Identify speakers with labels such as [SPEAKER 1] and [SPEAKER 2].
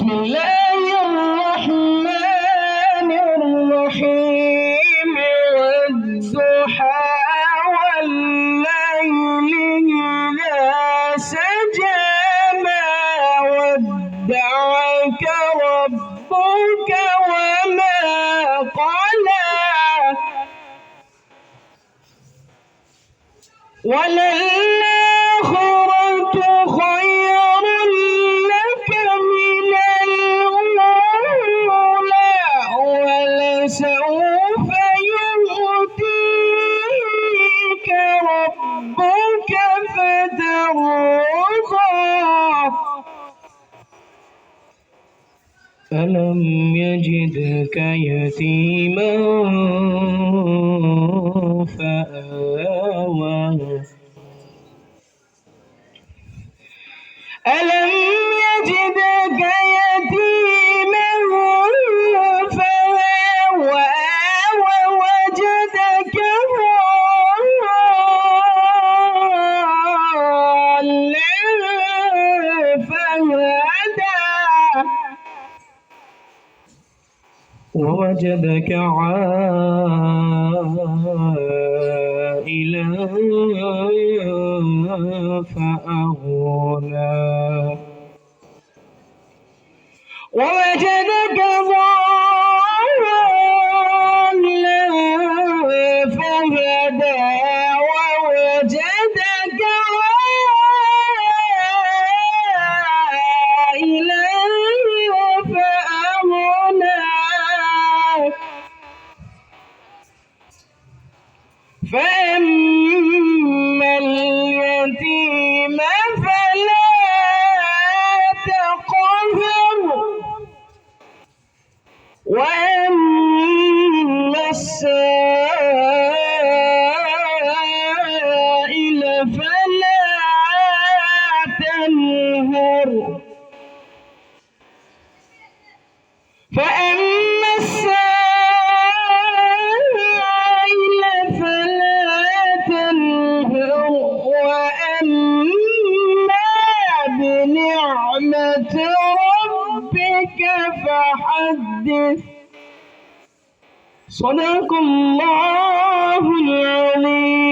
[SPEAKER 1] الله الرحمن الرحيم والضحى والليل إذا سجى ما ودعك ربك وما قلى وللآخرة خير لك من الأولى ولسوف يؤتيك ربك فترضى ألم يجدك يتيما فآوى ألم يجدك يتيما فآوى ووجدك ضالا فهدى ووجدك عائلا فأغنى ووجدك ضالا فهدى ووجدك عائلا فأغنى فأما اليتيم فلا تقهر وأما السائل فلا تنهر فأما السائل فلا تنهر وأما بنعمة ربك فحدث صدق الله العظيم.